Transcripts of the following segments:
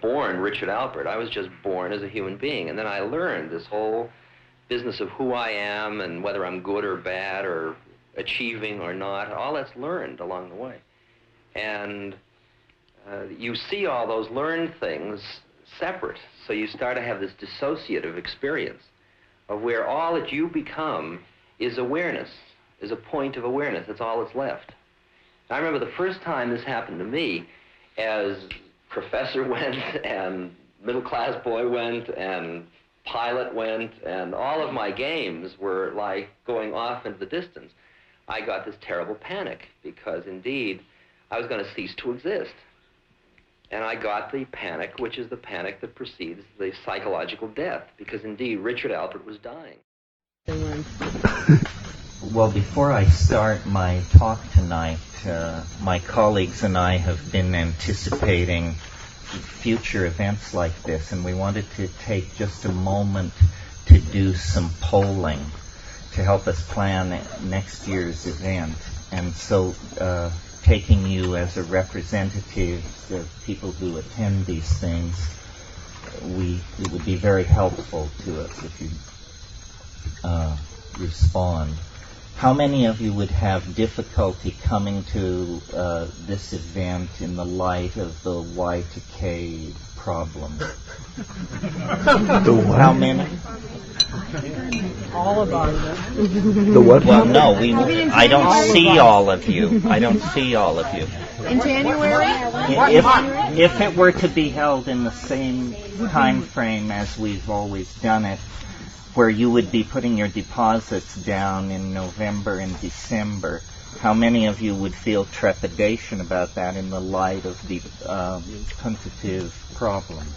born Richard Alpert. I was just born as a human being. And then I learned this whole business of who I am and whether I'm good or bad or achieving or not. All that's learned along the way. And you see all those learned things separate. So you start to have this dissociative experience of where all that you become is awareness, is a point of awareness. That's all that's left. I remember the first time this happened to me, as professor went and middle class boy went and pilot went and all of my games were like going off into the distance. I got this terrible panic because indeed I was going to cease to exist. And I got the panic, which is the panic that precedes the psychological death, because indeed Richard Alpert was dying. Well, before I start my talk tonight, my colleagues and I have been anticipating future events like this, and we wanted to take just a moment to do some polling to help us plan next year's event. And so taking you as a representative of people who attend these things, it would be very helpful to us if you respond. How many of you would have difficulty coming to this event in the light of the Y2K problem? How many? All of us. The what? Well, no, I don't see all of you. I don't see all of you. In January? If it were to be held in the same time frame as we've always done it, where you would be putting your deposits down in November and December, how many of you would feel trepidation about that in the light of the quantitative problem?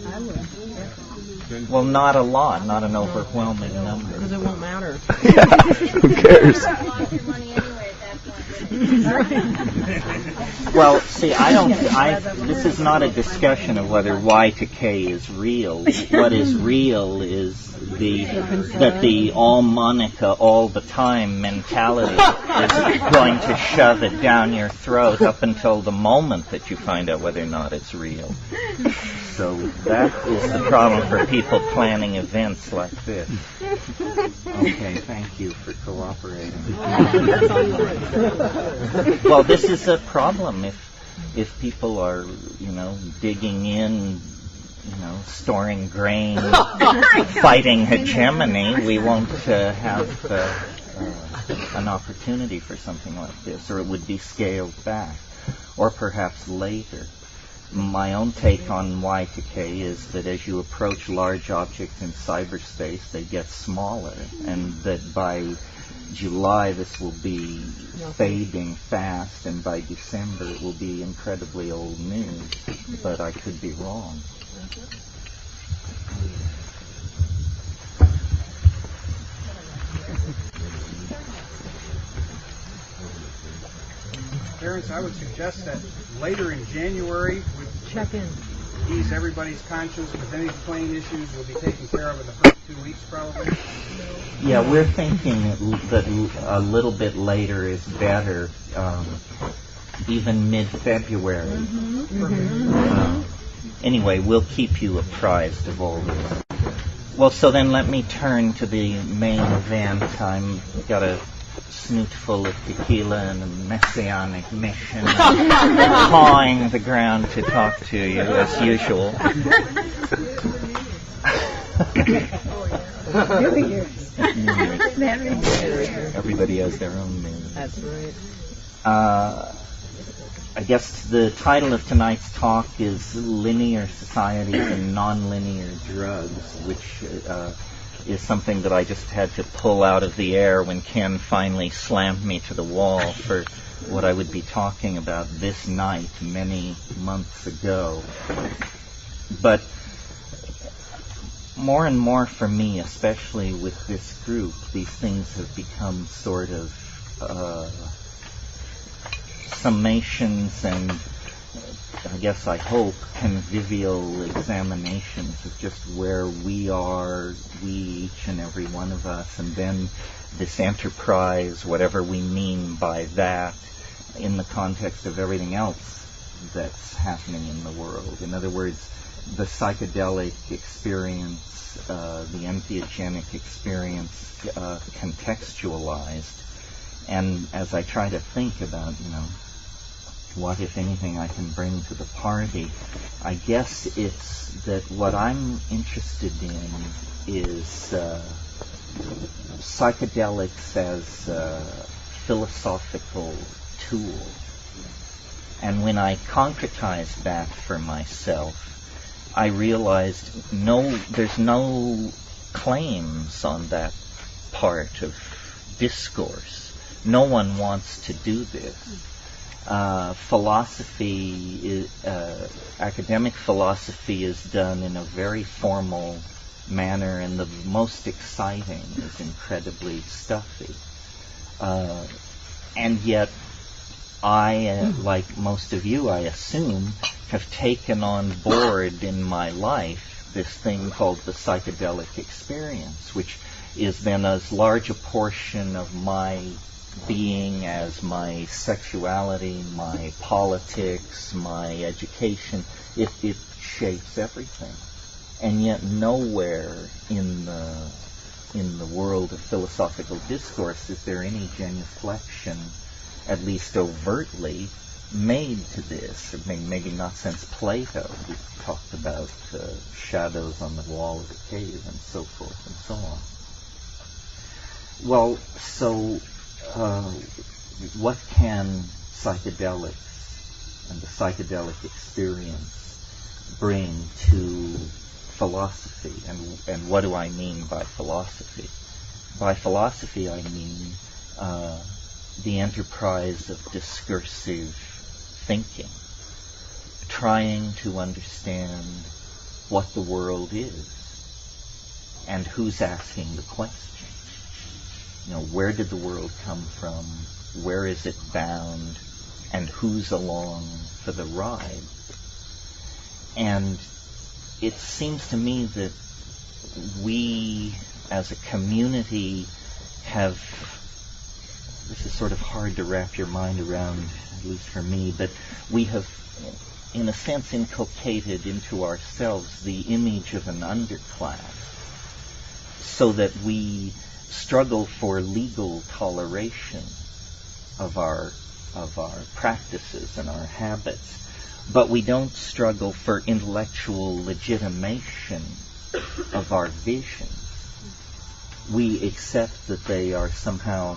I would. Well, not a lot, not an overwhelming number. Because it won't matter. Who cares? Well, see, this is not a discussion of whether Y to K is real. What is real is that the all Monica all the time mentality is going to shove it down your throat up until the moment that you find out whether or not it's real. So that is the problem for people planning events like this. Okay, thank you for cooperating. Well, this is a problem if people are, digging in, storing grain, fighting hegemony, we won't have an opportunity for something like this, or it would be scaled back, or perhaps later. My own take on Y2K is that as you approach large objects in cyberspace, they get smaller, and that by July this will be fading fast, and by December it will be incredibly old news. But I could be wrong. Terence, I would suggest that later in January we check in. Ease everybody's conscience with any plane issues will be taken care of in the first 2 weeks probably. Yeah, we're thinking that a little bit later is better, even mid-February. Anyway, we'll keep you apprised of all this. Well, so then let me turn to the main event. I've got a snoot full of tequila and a messianic mission, pawing the ground to talk to you as usual. Everybody has their own name. That's right. I guess the title of tonight's talk is Linear Societies and Nonlinear Drugs, which is something that I just had to pull out of the air when Ken finally slammed me to the wall for what I would be talking about this night many months ago. But more and more for me, especially with this group, these things have become sort of summations and I guess I hope convivial examinations of just where we are, we each and every one of us, and then this enterprise, whatever we mean by that, in the context of everything else that's happening in the world. In other words, the psychedelic experience, the entheogenic experience, contextualized. And as I try to think about, what, if anything, I can bring to the party, I guess it's that what I'm interested in is psychedelics as a philosophical tool. And when I concretized that for myself, I realized there's no claims on that part of discourse. No one wants to do this. Academic philosophy is done in a very formal manner, and the most exciting is incredibly stuffy. And yet, I, like most of you, I assume, have taken on board in my life this thing called the psychedelic experience, which is then as large a portion of my being as my sexuality, my politics, my education. It shapes everything. And yet nowhere in the world of philosophical discourse is there any genuflection, at least overtly, made to this. I mean, maybe not since Plato, who talked about shadows on the wall of the cave and so forth and so on. Well, so what can psychedelics and the psychedelic experience bring to philosophy? And what do I mean by philosophy? By philosophy, I mean the enterprise of discursive thinking, trying to understand what the world is and who's asking the question. Where did the world come from? Where is it bound? And who's along for the ride? And it seems to me that we, as a community, have, this is sort of hard to wrap your mind around, at least for me, but we have, in a sense, inculcated into ourselves the image of an underclass, so that we struggle for legal toleration of our practices and our habits, but we don't struggle for intellectual legitimation of our visions. We accept that they are somehow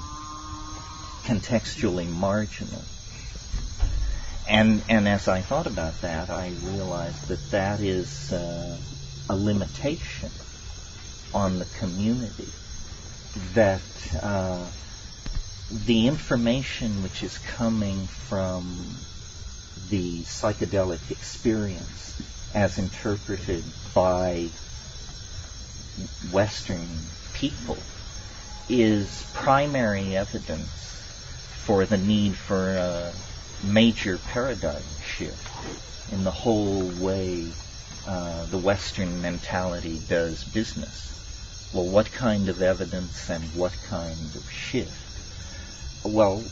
contextually marginal. And as I thought about that, I realized that is a limitation on the community, that the information which is coming from the psychedelic experience as interpreted by Western people is primary evidence for the need for a major paradigm shift in the whole way the Western mentality does business. Well, what kind of evidence and what kind of shift? Well,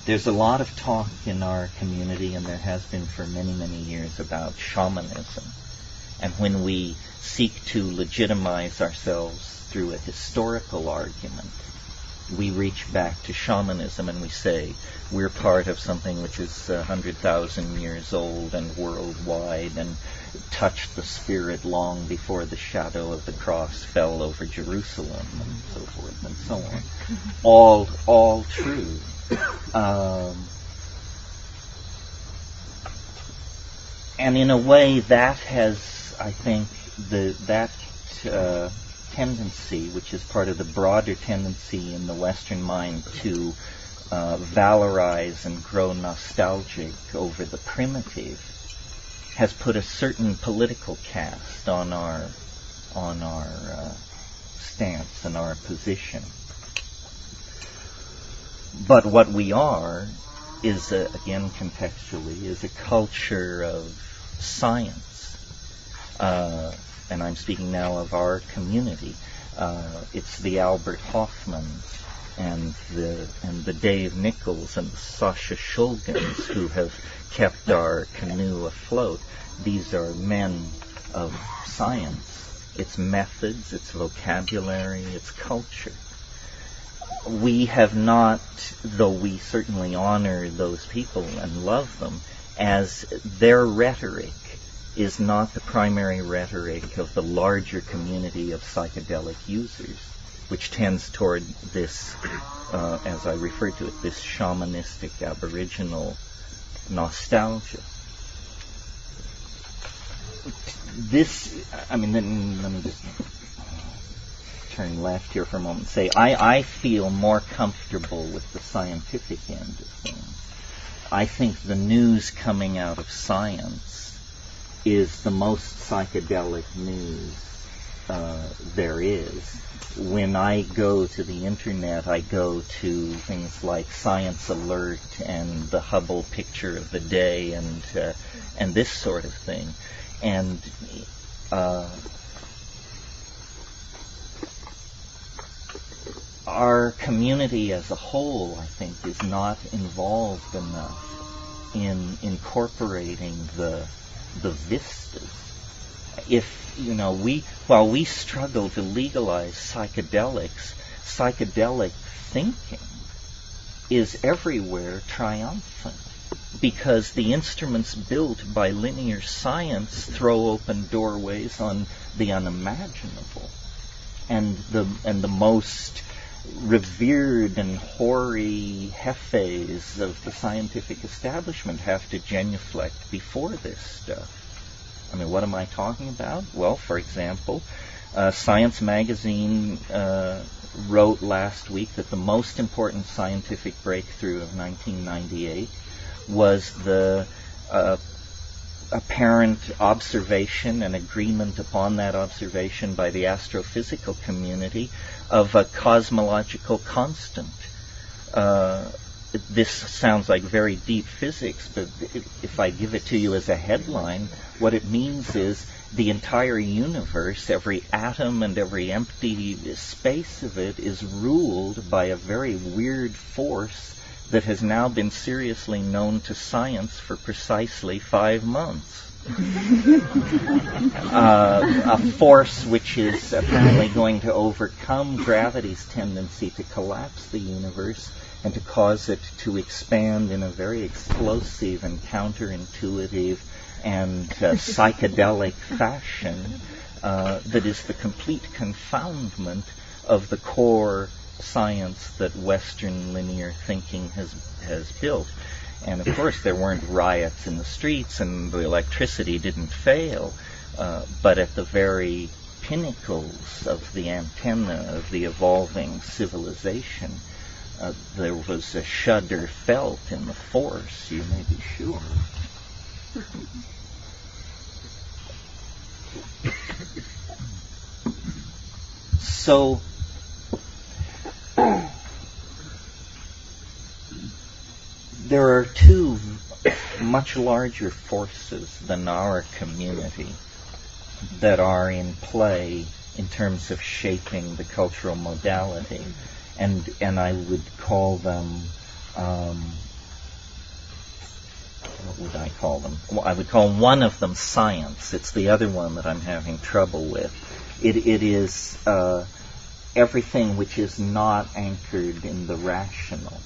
there's a lot of talk in our community, and there has been for many, many years, about shamanism. And when we seek to legitimize ourselves through a historical argument, we reach back to shamanism and we say we're part of something which is 100,000 years old and worldwide and touched the spirit long before the shadow of the cross fell over Jerusalem, and so forth and so on. All true. And in a way that has, I think, that tendency, which is part of the broader tendency in the Western mind to valorize and grow nostalgic over the primitive, has put a certain political cast on our stance and our position. But what we are is, again contextually, is a culture of science. And I'm speaking now of our community. It's the Albert Hoffman the Dave Nichols and the Sasha Shulgins who have kept our canoe afloat. These are men of science, its methods, its vocabulary, its culture. We have not, though we certainly honor those people and love them, as their rhetoric is not the primary rhetoric of the larger community of psychedelic users, which tends toward this, as I refer to it, this shamanistic aboriginal nostalgia. Then let me just turn left here for a moment and say, I feel more comfortable with the scientific end of things. I think the news coming out of science is the most psychedelic news there is. When I go to the internet, I go to things like Science Alert and the Hubble Picture of the Day and this sort of thing. And our community as a whole, I think, is not involved enough in incorporating the vistas. While we struggle to legalize psychedelics, psychedelic thinking is everywhere triumphant, because the instruments built by linear science throw open doorways on the unimaginable, and the most revered and hoary hefes of the scientific establishment have to genuflect before this stuff. I mean, what am I talking about? Well, for example, Science magazine wrote last week that the most important scientific breakthrough of 1998 was the apparent observation and agreement upon that observation by the astrophysical community of a cosmological constant. This sounds like very deep physics, but if I give it to you as a headline, what it means is the entire universe, every atom and every empty space of it, is ruled by a very weird force that has now been seriously known to science for precisely 5 months. A force which is apparently going to overcome gravity's tendency to collapse the universe and to cause it to expand in a very explosive and counterintuitive and psychedelic fashion that is the complete confoundment of the core science that Western linear thinking has built. And of course there weren't riots in the streets and the electricity didn't fail, but at the very pinnacles of the antenna of the evolving civilization, there was a shudder felt in the force, you may be sure. So, there are two much larger forces than our community that are in play in terms of shaping the cultural modality. And I would call them, what would I call them? Well, I would call one of them science. It's the other one that I'm having trouble with. It is everything which is not anchored in the rational.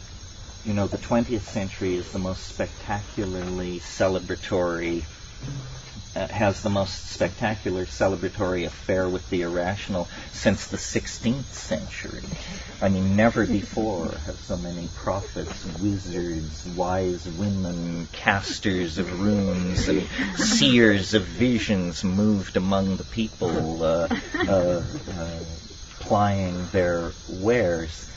You know, the 20th century is the most spectacularly celebratory, has the most spectacular celebratory affair with the irrational since the 16th century. I mean, never before have so many prophets, wizards, wise women, casters of runes, and seers of visions moved among the people, plying their wares.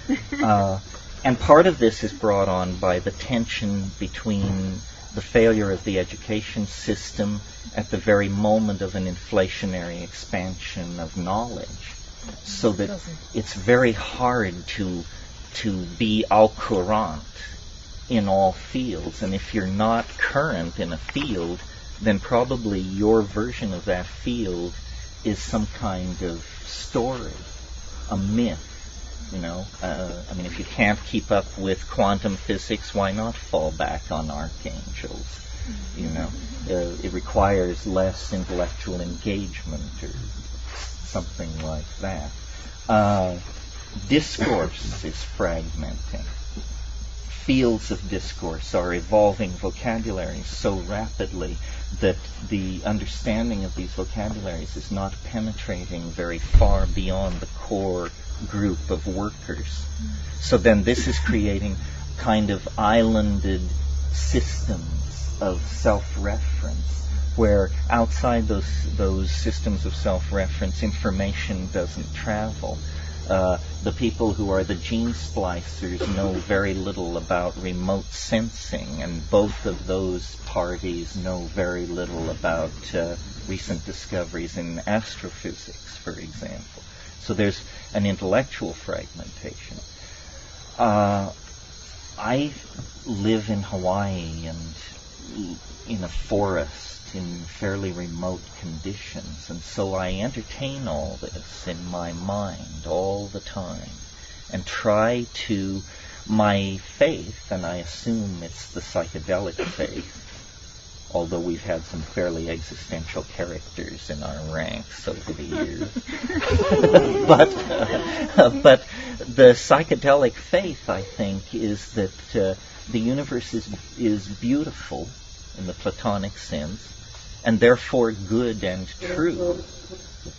And part of this is brought on by the tension between the failure of the education system at the very moment of an inflationary expansion of knowledge, so that it's very hard to be au courant in all fields. And if you're not current in a field, then probably your version of that field is some kind of story, a myth, I mean, if you can't keep up with quantum physics, why not fall back on archangels? It requires less intellectual engagement or something like that. Discourse is fragmenting. Fields of discourse are evolving vocabularies so rapidly that the understanding of these vocabularies is not penetrating very far beyond the core group of workers. So then this is creating kind of islanded systems of self-reference, where outside those systems of self-reference, information doesn't travel. The people who are the gene splicers know very little about remote sensing, and both of those parties know very little about recent discoveries in astrophysics, for example. So there's an intellectual fragmentation. I live in Hawaii and in a forest in fairly remote conditions, and so I entertain all this in my mind all the time and try to, my faith, and I assume it's the psychedelic faith, although we've had some fairly existential characters in our ranks over the years. But the psychedelic faith, I think, is that the universe is beautiful in the Platonic sense, and therefore good and true.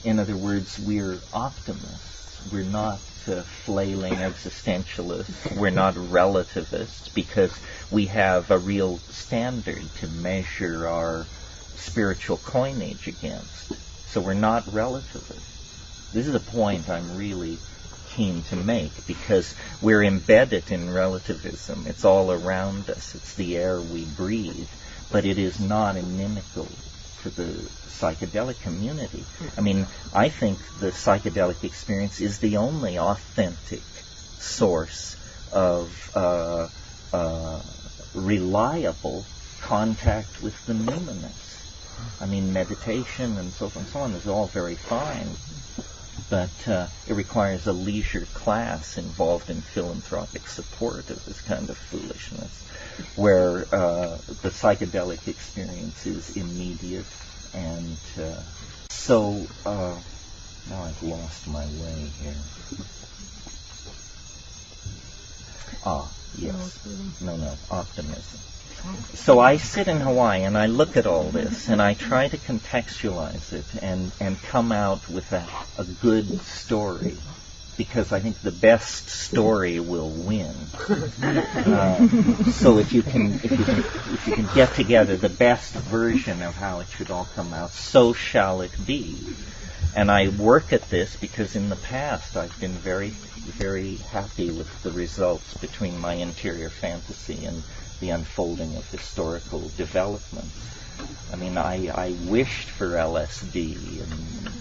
In other words, we're optimists. We're not flailing existentialists. We're not relativists, because we have a real standard to measure our spiritual coinage against. So we're not relativists. This is a point I'm really keen to make, because we're embedded in relativism. It's all around us. It's the air we breathe. But it is not inimical to the psychedelic community. I mean, I think the psychedelic experience is the only authentic source of reliable contact with the numinous. I mean, meditation and so forth and so on is all very fine, but it requires a leisure class involved in philanthropic support of this kind of foolishness, where the psychedelic experience is immediate. And so now I've lost my way here. Yes. No, optimism. So I sit in Hawaii and I look at all this and I try to contextualize it and come out with a good story, because I think the best story will win. So if you can get together the best version of how it should all come out, so shall it be. And I work at this because in the past I've been very, very happy with the results between my interior fantasy and the unfolding of historical development. I mean, I wished for LSD, and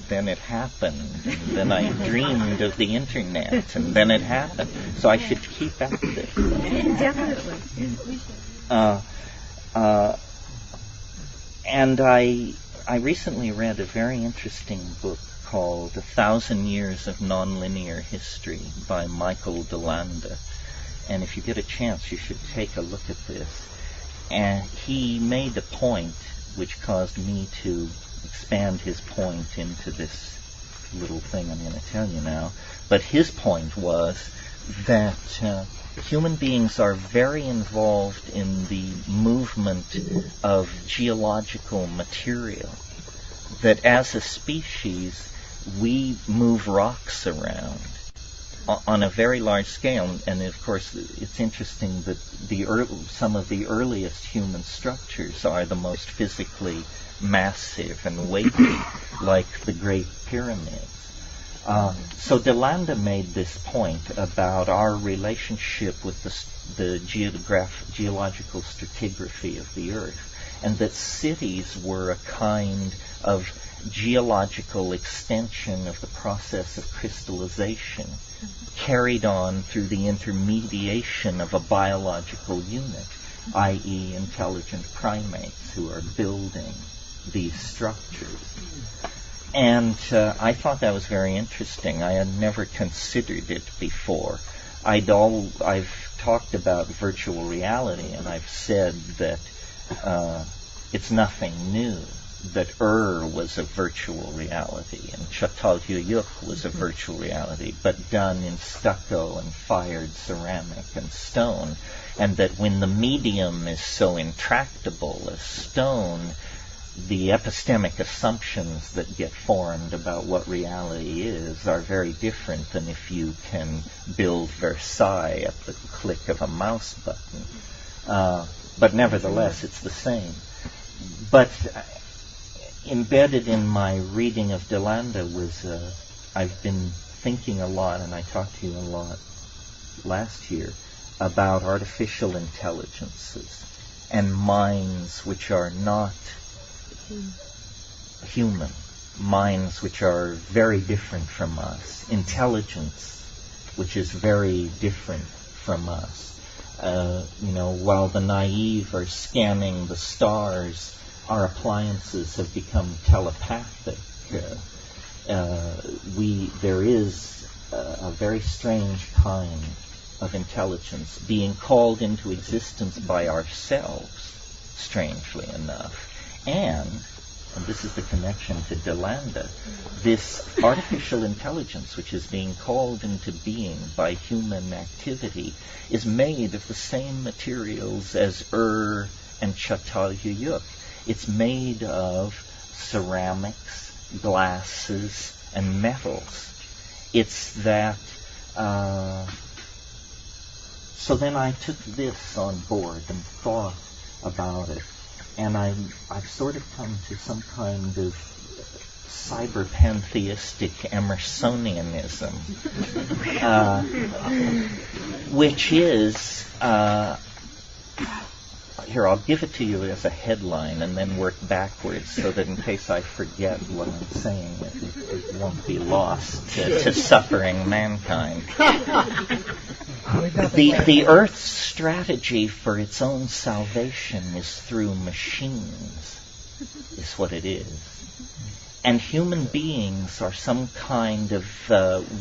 then it happened, and then I dreamed of the internet, and then it happened. So I should keep at this. Definitely. And I recently read a very interesting book called 1,000 Years of Nonlinear History by Michael DeLanda. And if you get a chance, you should take a look at this. And he made a point which caused me to expand his point into this little thing I'm going to tell you now. But his point was that human beings are very involved in the movement of geological material. That as a species, we move rocks around on a very large scale, and of course it's interesting that some of the earliest human structures are the most physically massive and weighty, like the Great Pyramids. So DeLanda made this point about our relationship with the geological stratigraphy of the Earth, and that cities were a kind of geological extension of the process of crystallization, carried on through the intermediation of a biological unit, i.e. intelligent primates who are building these structures. And I thought that was very interesting. I had never considered it before. I've talked about virtual reality, and I've said that it's nothing new, that was a virtual reality, and Çatalhöyük was a virtual reality, but done in stucco and fired ceramic and stone, and that when the medium is so intractable as stone, the epistemic assumptions that get formed about what reality is are very different than if you can build Versailles at the click of a mouse button. But nevertheless, it's the same. But embedded in my reading of De Landa was, I've been thinking a lot, and I talked to you a lot last year, about artificial intelligences and minds which are not human, minds which are very different from us, intelligence which is very different from us. While the naive are scanning the stars, our appliances have become telepathic. There is a very strange kind of intelligence being called into existence by ourselves, strangely enough. And this is the connection to De Landa, this artificial intelligence which is being called into being by human activity is made of the same materials as and Çatalhöyük. It's made of ceramics, glasses, and metals. It's that... So then I took this on board and thought about it. And I've sort of come to some kind of cyber-pantheistic Emersonianism, which is, here, I'll give it to you as a headline and then work backwards so that in case I forget what I'm saying, it won't be lost to suffering mankind. The Earth's strategy for its own salvation is through machines, is what it is. And human beings are some kind of,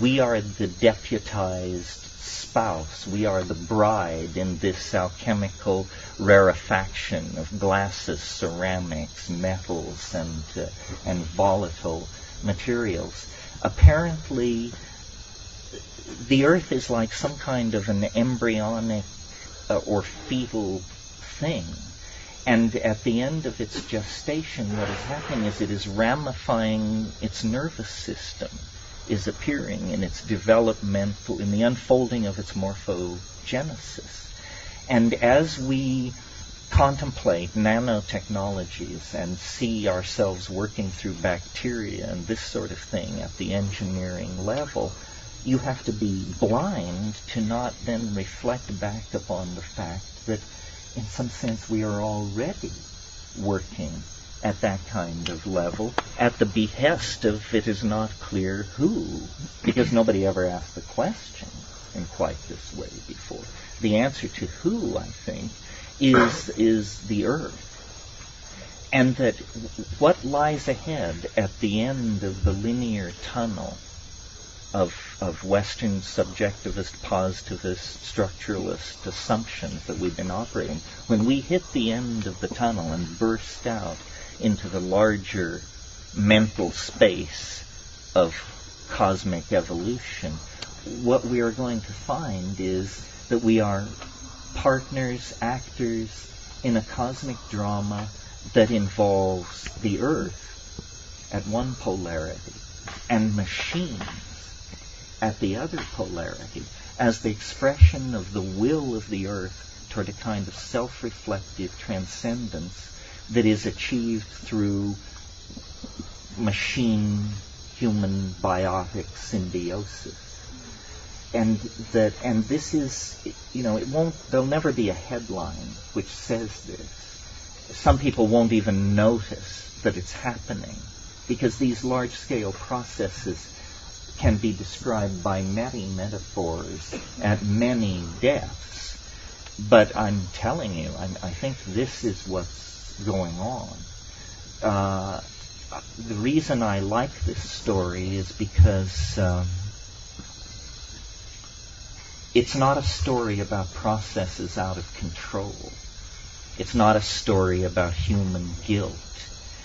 we are the deputized spouse, we are the bride in this alchemical rarefaction of glasses, ceramics, metals, and volatile materials. Apparently, the Earth is like some kind of an embryonic or fetal thing. And at the end of its gestation, what is happening is it is ramifying its nervous system, is appearing in its developmental, in the unfolding of its morphogenesis. And as we contemplate nanotechnologies and see ourselves working through bacteria and this sort of thing at the engineering level, you have to be blind to not then reflect back upon the fact that in some sense we are already working at that kind of level at the behest of it is not clear who, because nobody ever asked the question in quite this way before. The answer to who, I think, is the Earth. And that what lies ahead at the end of the linear tunnel of Western subjectivist, positivist, structuralist assumptions that we've been operating, when we hit the end of the tunnel and burst out into the larger mental space of cosmic evolution, what we are going to find is that we are partners, actors in a cosmic drama that involves the Earth at one polarity and machines at the other polarity as the expression of the will of the Earth toward a kind of self-reflective transcendence that is achieved through machine-human biotic symbiosis. And this is, there'll never be a headline which says this. Some people won't even notice that it's happening because these large-scale processes can be described by many metaphors at many depths. But I'm telling you, I think this is what's going on. the reason I like this story is because it's not a story about processes out of control. It's not a story about human guilt.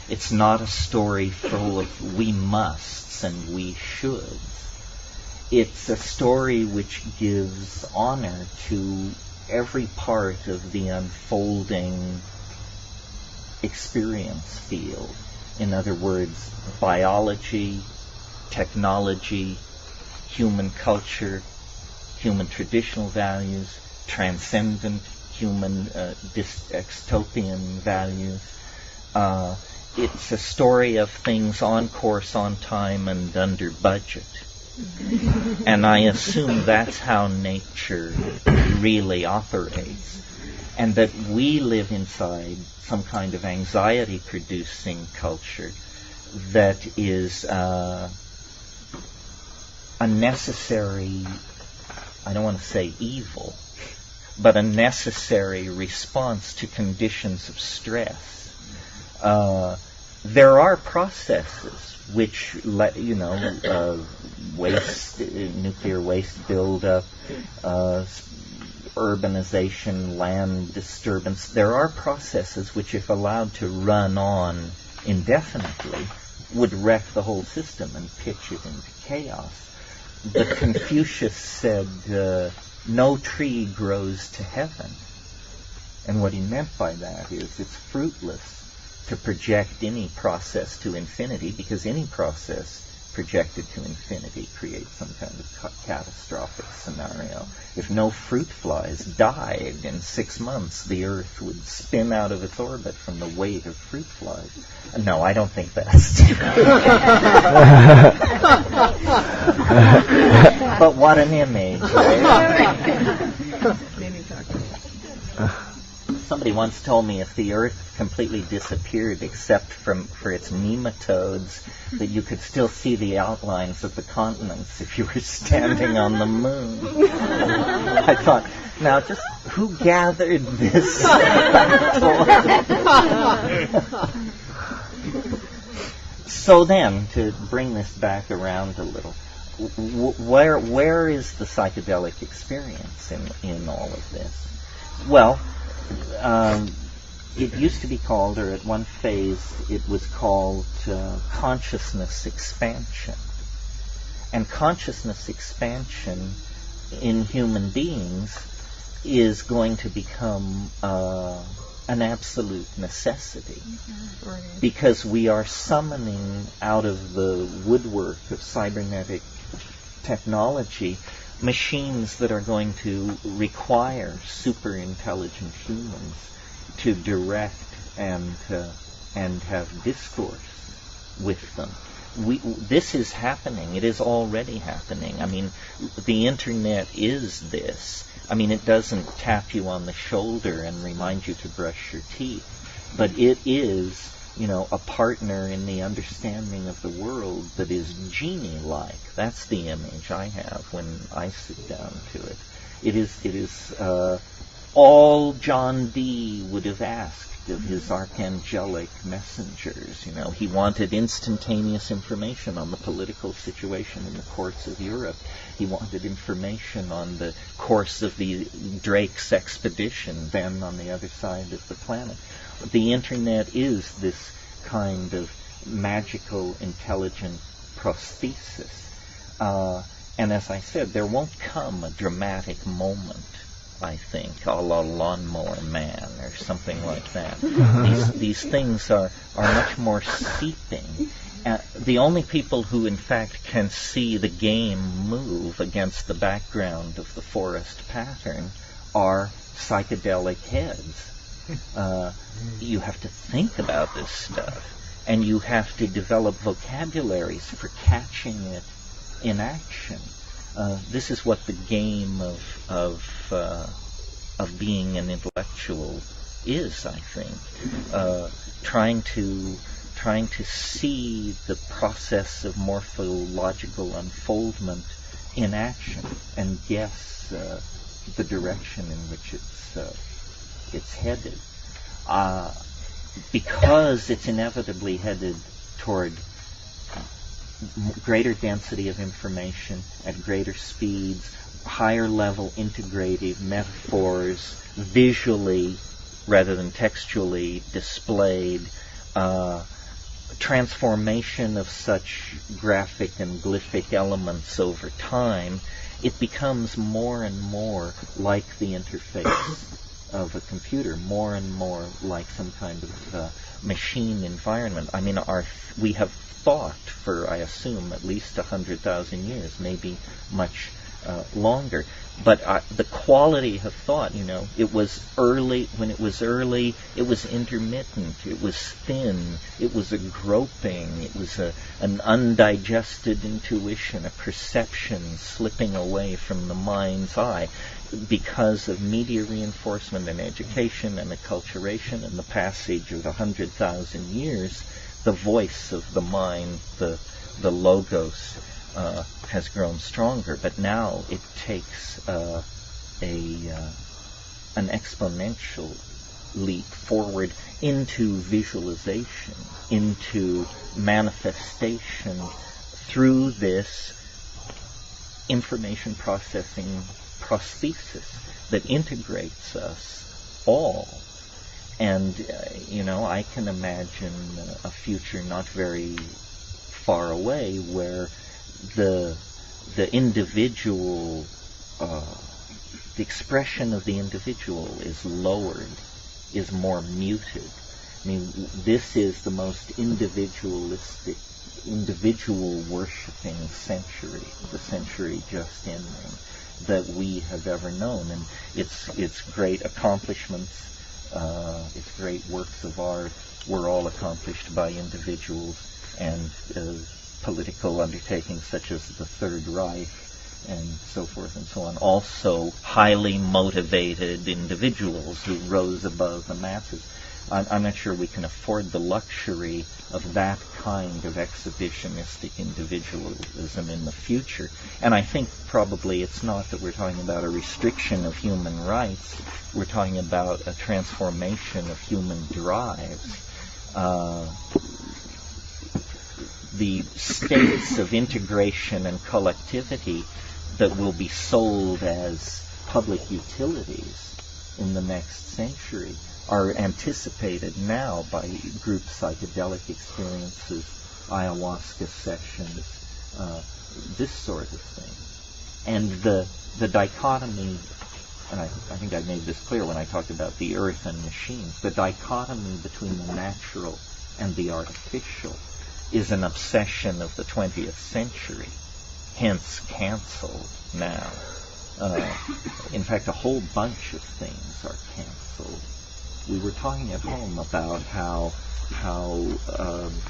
It's not a story full of we musts and we shoulds. It's a story which gives honor to every part of the unfolding experience field. In other words, biology, technology, human culture, human traditional values, transcendent human dystopian values. It's a story of things on course, on time, and under budget. And I assume that's how nature really operates. And that we live inside some kind of anxiety-producing culture that is a necessary, I don't want to say evil, but a necessary response to conditions of stress. There are processes which let waste, nuclear waste buildup, urbanization, land disturbance. There are processes which, if allowed to run on indefinitely, would wreck the whole system and pitch it into chaos. But Confucius said, no tree grows to heaven. And what he meant by that is it's fruitless to project any process to infinity, because any process projected to infinity creates some kind of catastrophic scenario. If no fruit flies died in 6 months, the Earth would spin out of its orbit from the weight of fruit flies. No, I don't think that's true. But what an image, right? Somebody once told me if the Earth completely disappeared except for its nematodes, that you could still see the outlines of the continents if you were standing on the moon. I thought, now just who gathered this? So then, to bring this back around a little, where is the psychedelic experience in all of this? Well, it used to be called, or at one phase it was called, consciousness expansion. And consciousness expansion in human beings is going to become an absolute necessity, because we are summoning out of the woodwork of cybernetic technology machines that are going to require super intelligent humans to direct and have discourse with them. This is happening. It is already happening. I mean, the internet is this. I mean, it doesn't tap you on the shoulder and remind you to brush your teeth, but it is, a partner in the understanding of the world that is genie-like. That's the image I have when I sit down to it. It is all John Dee would have asked of his archangelic messengers. He wanted instantaneous information on the political situation in the courts of Europe. He wanted information on the course of the Drake's expedition, then on the other side of the planet. The internet is this kind of magical, intelligent prosthesis. And as I said, there won't come a dramatic moment, I think, a la Lawnmower Man or something like that. These things are much more seeping. The only people who, in fact, can see the game move against the background of the forest pattern are psychedelic heads. You have to think about this stuff, and you have to develop vocabularies for catching it in action. This is what the game of being an intellectual is, I think. Trying to see the process of morphological unfoldment in action and guess the direction in which it's headed. Because it's inevitably headed toward greater density of information at greater speeds, higher level integrative metaphors, visually rather than textually displayed, transformation of such graphic and glyphic elements over time, it becomes more and more like the interface of a computer, more and more like some kind of machine environment. I mean, we have thought for, I assume, at least 100,000 years, maybe much longer. But the quality of thought, it was early. When it was early, it was intermittent. It was thin. It was a groping. It was an undigested intuition, a perception slipping away from the mind's eye because of media reinforcement and education and acculturation and the passage of 100,000 years. The voice of the mind, the logos, has grown stronger, but now it takes an exponential leap forward into visualization, into manifestation through this information processing prosthesis that integrates us all. And, I can imagine a future not very far away where the individual, the expression of the individual is lowered, is more muted. I mean, this is the most individualistic, individual worshipping century, the century just ending, that we have ever known. And its great accomplishments, its great works of art were all accomplished by individuals, and political undertakings such as the Third Reich and so forth and so on, also highly motivated individuals who rose above the masses. I'm not sure we can afford the luxury of that kind of exhibitionistic individualism in the future. And I think probably it's not that we're talking about a restriction of human rights. We're talking about a transformation of human drives. The states of integration and collectivity that will be sold as public utilities in the next century are anticipated now by group psychedelic experiences, ayahuasca sessions, this sort of thing. And the dichotomy, and I think I made this clear when I talked about the earth and machines, the dichotomy between the natural and the artificial is an obsession of the 20th century, hence canceled now. In fact, a whole bunch of things are canceled. We were talking at home about how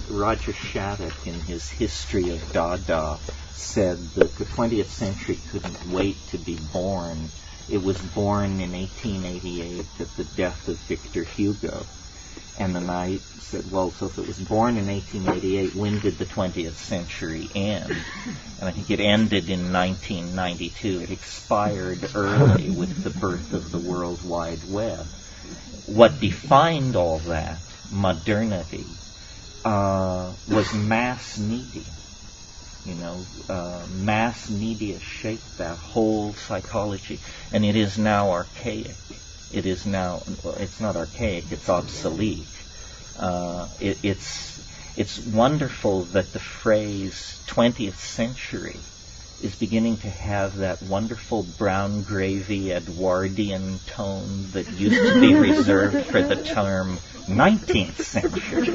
Roger Shattuck, in his History of Dada, said that the 20th century couldn't wait to be born. It was born in 1888 at the death of Victor Hugo. And then I said, well, so if it was born in 1888, when did the 20th century end? And I think it ended in 1992. It expired early with the birth of the World Wide Web. What defined all that, modernity, was mass media. Mass media shaped that whole psychology, and it is now archaic. It is now, well, it's not archaic, it's obsolete. It's wonderful that the phrase 20th century is beginning to have that wonderful brown gravy Edwardian tone that used to be reserved for the term 19th century,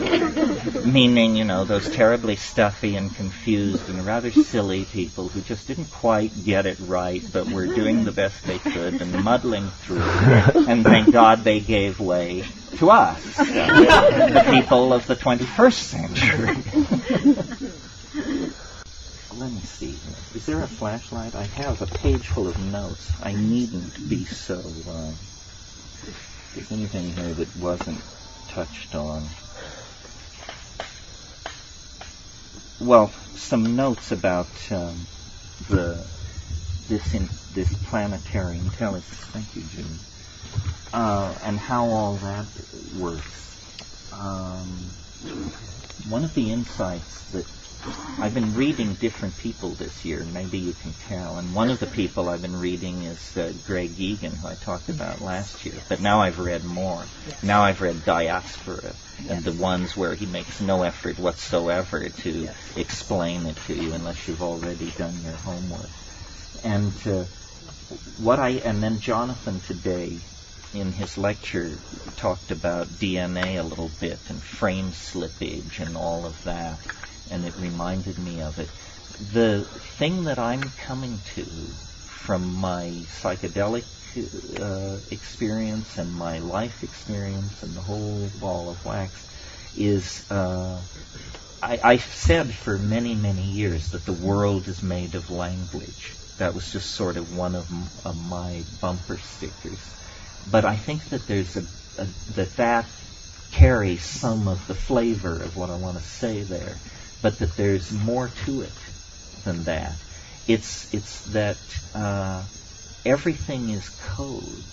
meaning, those terribly stuffy and confused and rather silly people who just didn't quite get it right, but were doing the best they could and muddling through, and thank God they gave way to us, the people of the 21st century. Let me see. Is there a flashlight? I have a page full of notes. I needn't be so... Is anything here that wasn't touched on? Well, some notes about this planetary intelligence. Thank you, Jim. And how all that works. one of the insights that I've been reading different people this year, maybe you can tell, and one of the people I've been reading is Greg Egan, who I talked about last year, but now I've read more. Now I've read Diaspora, and the ones where he makes no effort whatsoever to explain it to you unless you've already done your homework. And and then Jonathan today, in his lecture, talked about DNA a little bit and frame slippage and all of that, and it reminded me of it. The thing that I'm coming to from my psychedelic experience and my life experience and the whole ball of wax is I've said for many, many years that the world is made of language. That was just sort of one of my bumper stickers. But I think that that carries some of the flavor of what I want to say there, but that there's more to it than that. It's that everything is code.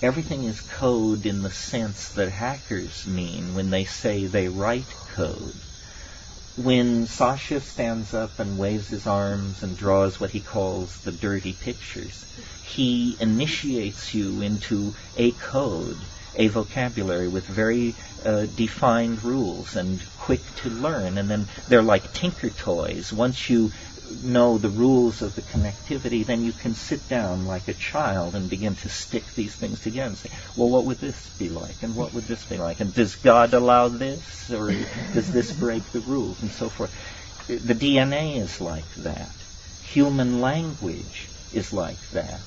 Everything is code in the sense that hackers mean when they say they write code. When Sasha stands up and waves his arms and draws what he calls the dirty pictures, he initiates you into a code, a vocabulary with very defined rules and quick to learn. And then they're like tinker toys. Once you know the rules of the connectivity, then you can sit down like a child and begin to stick these things together and say, well, what would this be like? And what would this be like? And does God allow this? Or does this break the rules? And so forth. The DNA is like that. Human language is like that.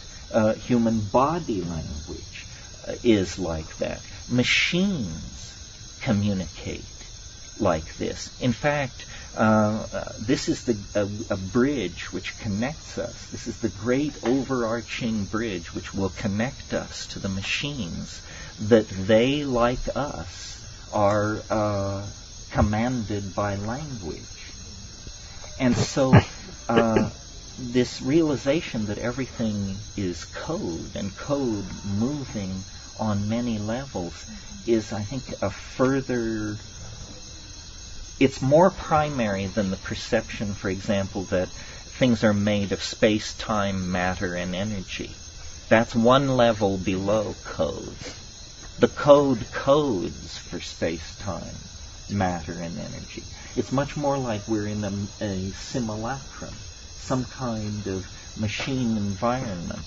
Human body language is like that. Machines communicate like this. In fact, this is a bridge which connects us. This is the great overarching bridge which will connect us to the machines, that they, like us, are commanded by language. And so this realization that everything is code, and code moving on many levels, is, I think, a further... It's more primary than the perception, for example, that things are made of space, time, matter, and energy. That's one level below code. The code codes for space, time, matter, and energy. It's much more like we're in a simulacrum, some kind of machine environment.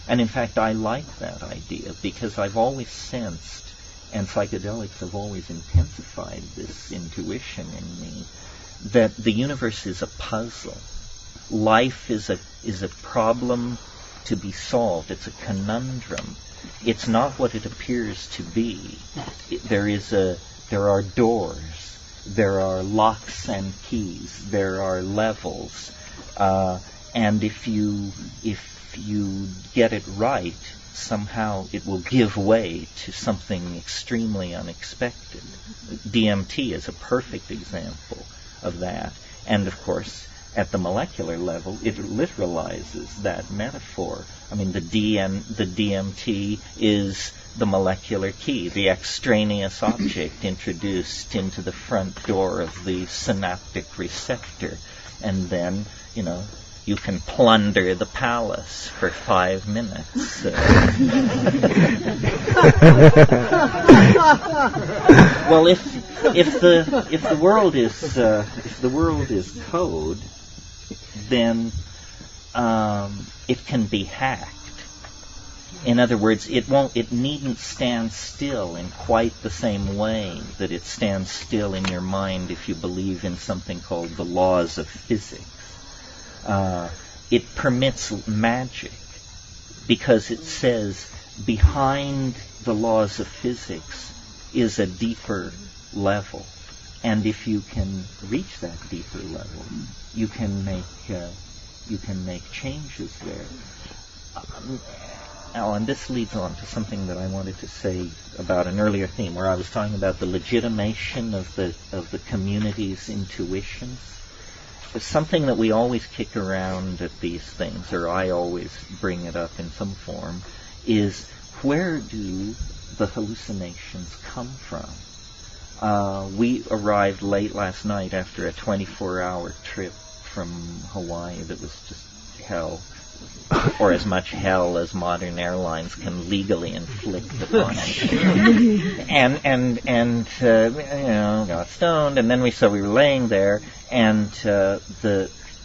And in fact, I like that idea because I've always sensed, and psychedelics have always intensified this intuition in me, that the universe is a puzzle. Life is a problem to be solved. It's a conundrum. It's not what it appears to be. There are doors. There are locks and keys. There are levels. And if you get it right, somehow it will give way to something extremely unexpected. DMT is a perfect example of that. And of course, at the molecular level, it literalizes that metaphor. I mean, the DMT is the molecular key, the extraneous object introduced into the front door of the synaptic receptor. And then, you can plunder the palace for 5 minutes. Well, if the world is code, then it can be hacked. In other words, it needn't stand still in quite the same way that it stands still in your mind if you believe in something called the laws of physics. It permits magic because it says behind the laws of physics is a deeper level, and if you can reach that deeper level, you can make changes there. And this leads on to something that I wanted to say about an earlier theme, where I was talking about the legitimation of the community's intuitions. Something that we always kick around at these things, or I always bring it up in some form, is where do the hallucinations come from? We arrived late last night after a 24-hour trip from Hawaii that was just hell, or as much hell as modern airlines can legally inflict upon it. and got stoned, and then we were laying there, and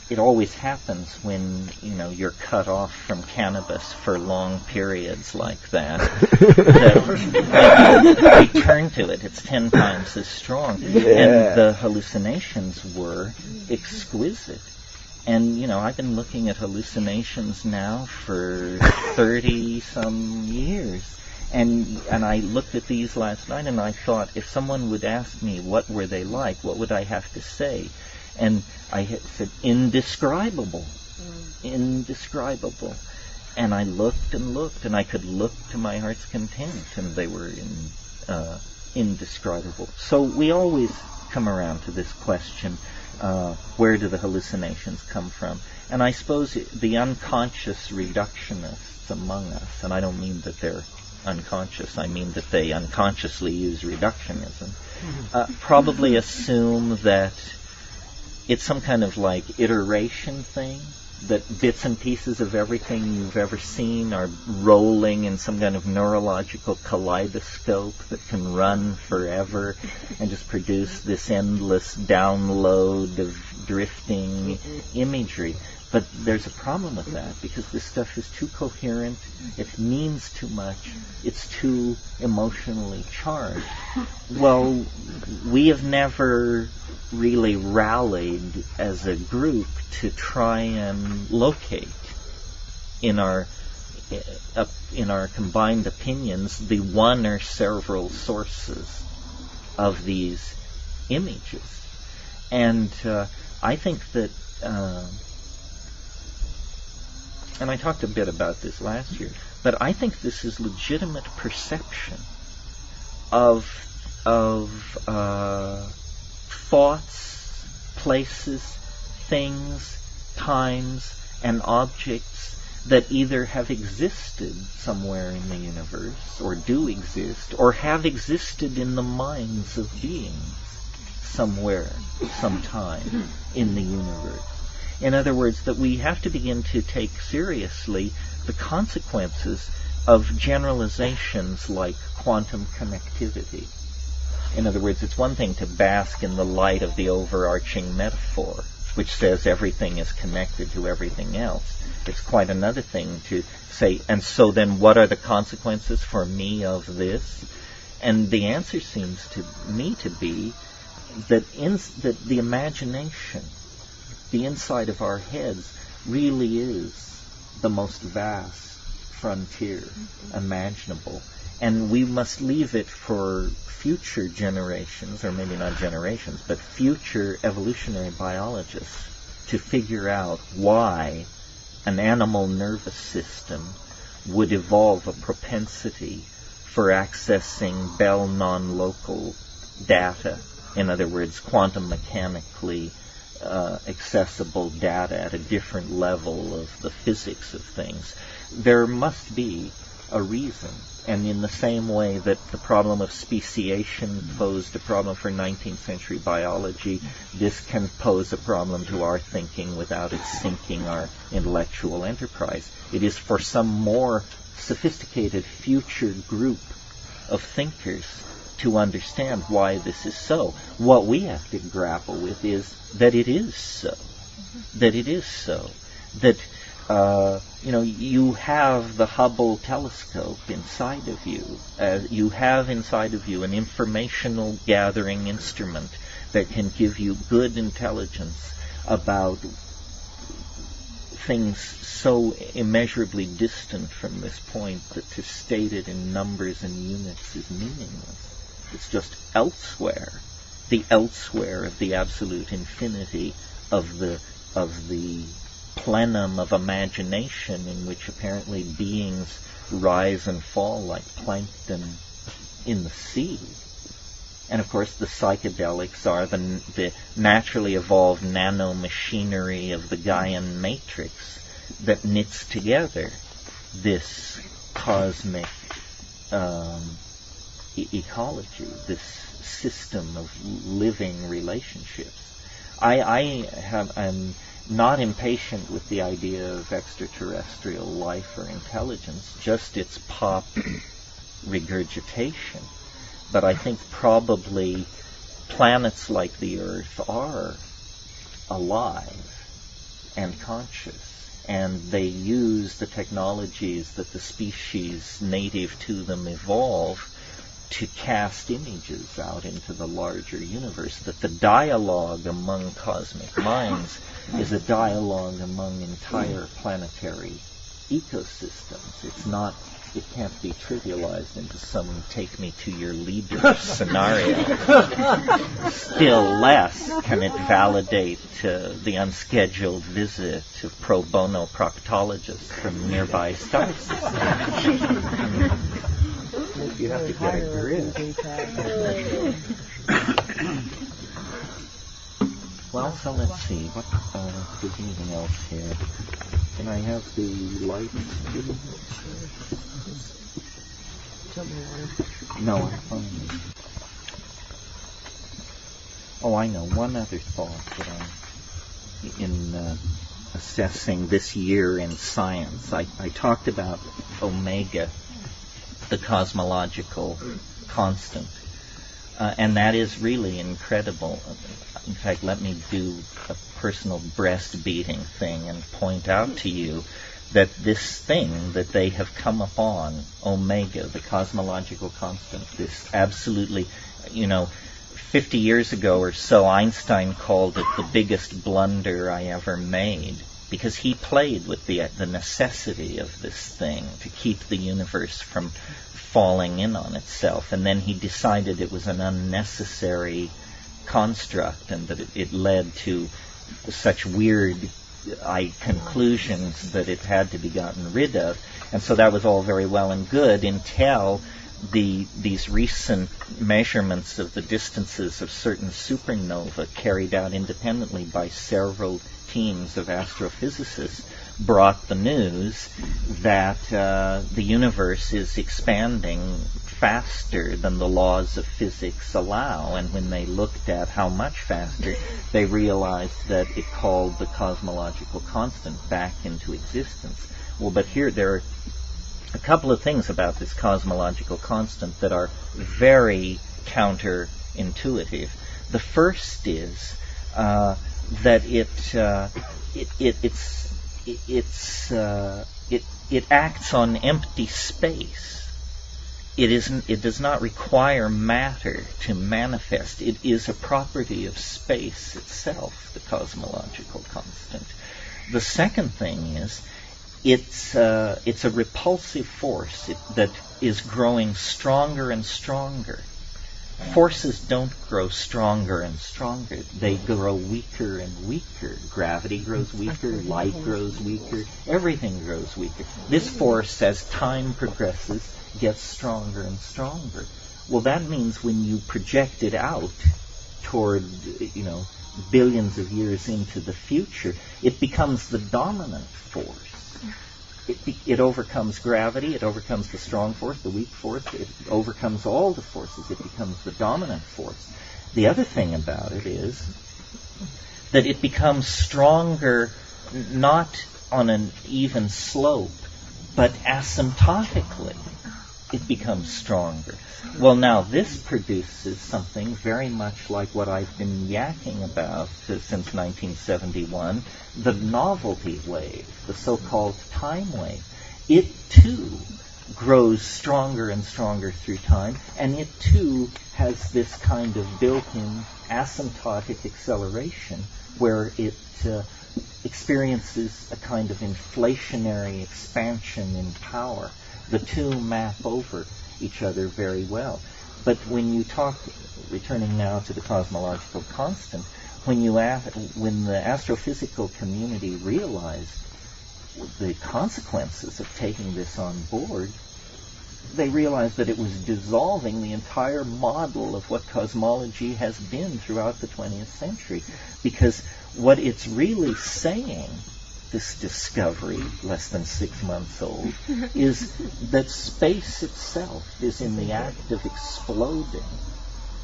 it always happens when you're cut off from cannabis for long periods like that. We turn to it; it's 10 times as strong, and the hallucinations were exquisite. And I've been looking at hallucinations now for 30-some years, and I looked at these last night, and I thought, if someone would ask me what were they like, what would I have to say? And I had said, indescribable. Indescribable. And I looked and looked, and I could look to my heart's content, and they were indescribable. So we always come around to this question, where do the hallucinations come from? And I suppose the unconscious reductionists among us, and I don't mean that they're unconscious, I mean that they unconsciously use reductionism, probably assume that it's some kind of like iteration thing, that bits and pieces of everything you've ever seen are rolling in some kind of neurological kaleidoscope that can run forever and just produce this endless download of drifting imagery. But there's a problem with that, because this stuff is too coherent, it means too much, it's too emotionally charged. Well, we have never really rallied as a group to try and locate in our combined opinions the one or several sources of these images. And I think that and I talked a bit about this last year, but I think this is legitimate perception of thoughts, places, things, times, and objects that either have existed somewhere in the universe, or do exist, or have existed in the minds of beings somewhere, sometime in the universe. In other words, that we have to begin to take seriously the consequences of generalizations like quantum connectivity. In other words, it's one thing to bask in the light of the overarching metaphor, which says everything is connected to everything else. It's quite another thing to say, and so then what are the consequences for me of this? And the answer seems to me to be that the imagination, the inside of our heads, really is the most vast frontier imaginable. And we must leave it for future generations, or maybe not generations, but future evolutionary biologists to figure out why an animal nervous system would evolve a propensity for accessing Bell non-local data. In other words, quantum mechanically accessible data at a different level of the physics of things. There must be a reason. And in the same way that the problem of speciation posed a problem for 19th century biology, this can pose a problem to our thinking without it sinking our intellectual enterprise. It is for some more sophisticated future group of thinkers to understand why this is so. What we have to grapple with is that it is so. That it is so. That you have the Hubble telescope inside of you. You have inside of you an informational gathering instrument that can give you good intelligence about things so immeasurably distant from this point that to state it in numbers and units is meaningless. It's just elsewhere, the elsewhere of the absolute infinity of the plenum of imagination in which apparently beings rise and fall like plankton in the sea. And of course the psychedelics are the naturally evolved nanomachinery of the Gaian matrix that knits together this cosmic ecology, this system of living relationships. I'm not impatient with the idea of extraterrestrial life or intelligence, just its pop regurgitation. But I think probably planets like the Earth are alive and conscious, and they use the technologies that the species native to them evolve to cast images out into the larger universe, that the dialogue among cosmic minds is a dialogue among entire planetary ecosystems. It can't be trivialized into some take me to your leader scenario. Still less can it validate the unscheduled visit of pro bono proctologists from nearby star systems. You have to get a grip. Well, so let's see. What is anything else here? Can I have the light? No, I'm fine. Oh, I know. One other thought that in assessing this year in science, I talked about omega, the cosmological constant. And that is really incredible. In fact, let me do a personal breast-beating thing and point out to you that this thing that they have come upon, omega, the cosmological constant, this absolutely, 50 years ago or so, Einstein called it the biggest blunder I ever made, because he played with the necessity of this thing to keep the universe from falling in on itself, and then he decided it was an unnecessary construct and that it led to such weird conclusions that it had to be gotten rid of. And so that was all very well and good until these recent measurements of the distances of certain supernova carried out independently by several teams of astrophysicists brought the news that the universe is expanding faster than the laws of physics allow. And when they looked at how much faster, they realized that it called the cosmological constant back into existence. Well, but here there are a couple of things about this cosmological constant that are very counterintuitive. The first is that it acts on empty space. It does not require matter to manifest. It is a property of space itself, the cosmological constant. The second thing is it's a repulsive force that is growing stronger and stronger. Forces don't grow stronger and stronger. They grow weaker and weaker. Gravity grows weaker, light grows weaker, everything grows weaker. This force, as time progresses, gets stronger and stronger. Well, that means when you project it out toward, billions of years into the future, it becomes the dominant force. It overcomes gravity, it overcomes the strong force, the weak force, it overcomes all the forces, it becomes the dominant force. The other thing about it is that it becomes stronger not on an even slope, but asymptotically. It becomes stronger. Well, now this produces something very much like what I've been yakking about since 1971, the novelty wave, the so-called time wave. It too grows stronger and stronger through time, and it too has this kind of built-in asymptotic acceleration where it experiences a kind of inflationary expansion in power. The two map over each other very well. But when you talk, returning now to the cosmological constant, when the astrophysical community realized the consequences of taking this on board, they realized that it was dissolving the entire model of what cosmology has been throughout the 20th century. Because what it's really saying this discovery, less than 6 months old, is that space itself is in the act of exploding,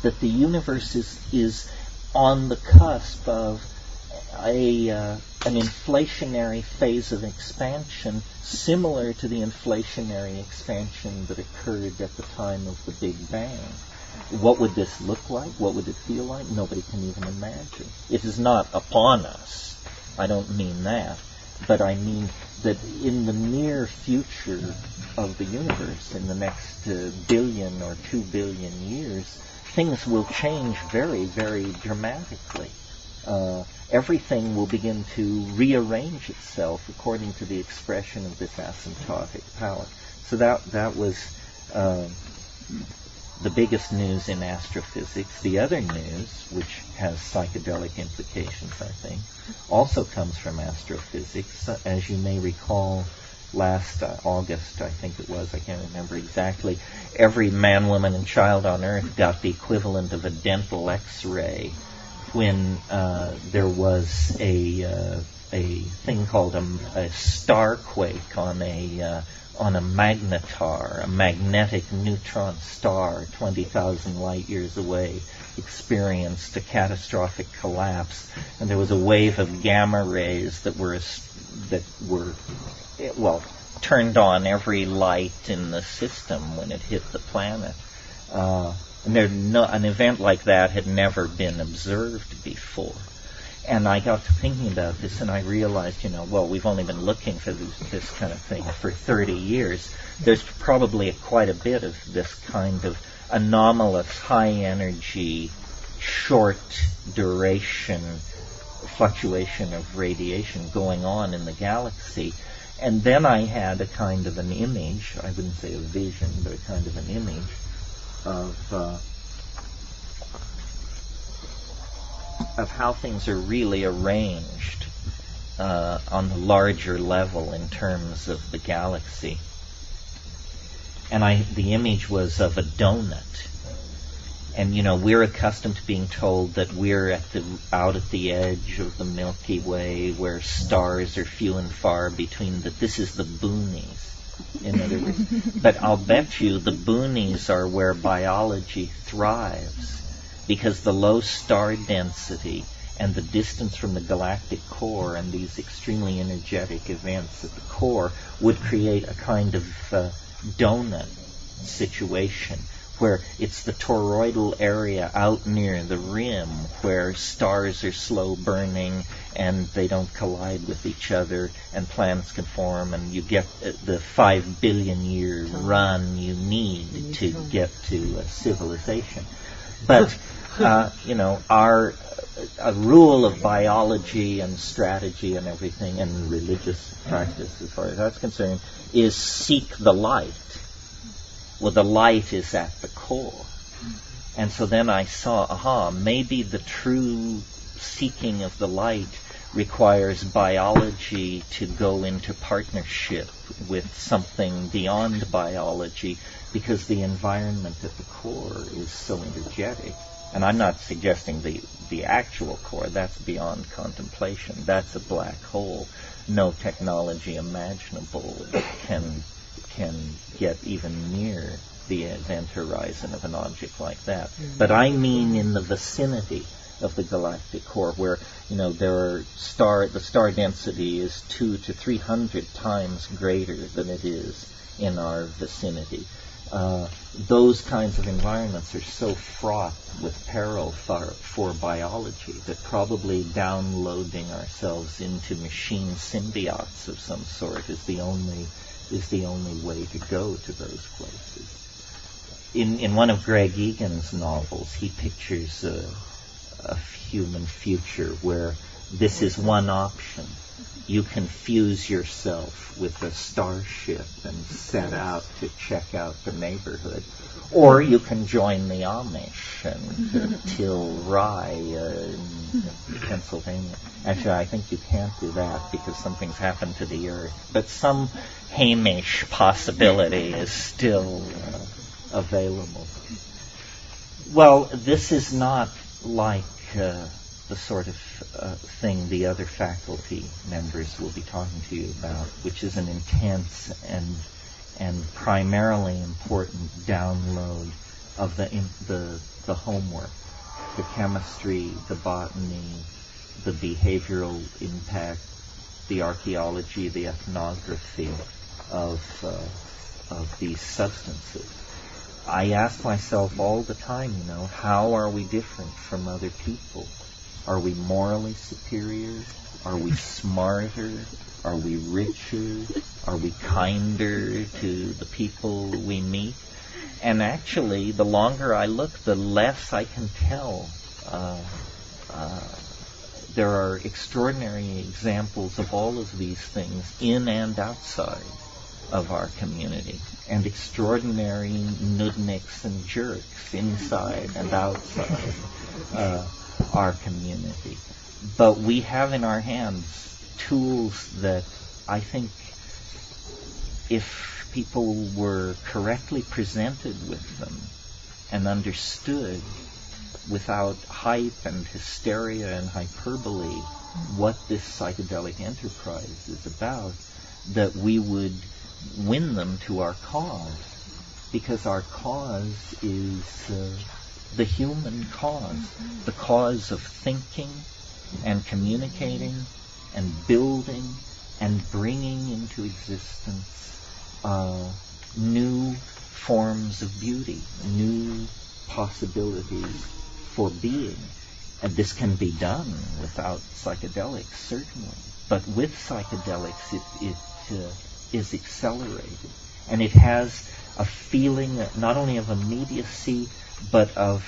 that the universe is on the cusp of an inflationary phase of expansion similar to the inflationary expansion that occurred at the time of the Big Bang. What would this look like? What would it feel like? Nobody can even imagine. It is not upon us. I don't mean that. But I mean that in the near future of the universe, in the next billion or 2 billion years, things will change very, very dramatically. Everything will begin to rearrange itself according to the expression of this asymptotic power. So that was the biggest news in astrophysics. The other news, which has psychedelic implications, I think, also comes from astrophysics. As you may recall, last August, I think it was, I can't remember exactly, every man, woman, and child on Earth got the equivalent of a dental X-ray when there was a thing called a star quake on a magnetar, a magnetic neutron star 20,000 light years away, experienced a catastrophic collapse, and there was a wave of gamma rays that were turned on every light in the system when it hit the planet. And an event like that had never been observed before. And I got to thinking about this, and I realized, we've only been looking for this kind of thing for 30 years. There's probably quite a bit of this kind of anomalous, high-energy, short-duration fluctuation of radiation going on in the galaxy. And then I had a kind of an image, I wouldn't say a vision, but a kind of an image of how things are really arranged on the larger level in terms of the galaxy. And the image was of a donut. And we're accustomed to being told that we're out at the edge of the Milky Way, where stars are few and far between. That this is the boonies, in other words. But I'll bet you the boonies are where biology thrives, because the low star density and the distance from the galactic core and these extremely energetic events at the core would create a kind of donut situation, where it's the toroidal area out near the rim where stars are slow burning and they don't collide with each other and planets can form, and you get the 5 billion year run you need to get to civilization. But a rule of biology and strategy and everything, and religious practice as far as that's concerned, is seek the light. Well, the light is at the core. And so then I saw, maybe the true seeking of the light requires biology to go into partnership with something beyond biology, because the environment at the core is so energetic. And I'm not suggesting the actual core. That's beyond contemplation. That's a black hole. No technology imaginable can get even near the event horizon of an object like that. Mm-hmm. But I mean in the vicinity of the galactic core, where the star density is 200 to 300 times greater than it is in our vicinity. Those kinds of environments are so fraught with peril for biology that probably downloading ourselves into machine symbiotes of some sort is the only way to go to those places. In one of Greg Egan's novels, he pictures a human future where this is one option. You can fuse yourself with a starship and set out to check out the neighborhood. Or you can join the Amish and till rye in Pennsylvania. Actually, I think you can't do that because something's happened to the Earth. But some Hamish possibility is still available. Well, this is not like the sort of thing the other faculty members will be talking to you about, which is an intense and primarily important download of the homework, the chemistry, the botany, the behavioral impact, the archaeology, the ethnography of these substances. I ask myself all the time, how are we different from other people? Are we morally superior? Are we smarter? Are we richer? Are we kinder to the people we meet? And actually, the longer I look, the less I can tell. There are extraordinary examples of all of these things in and outside of our community, and extraordinary nudniks and jerks inside and outside our community. But we have in our hands tools that I think, if people were correctly presented with them and understood without hype and hysteria and hyperbole what this psychedelic enterprise is about, that we would win them to our cause, because our cause is the human cause, the cause of thinking and communicating and building and bringing into existence new forms of beauty, new possibilities for being. And this can be done without psychedelics, certainly, but with psychedelics it is accelerated, and it has a feeling not only of immediacy, but of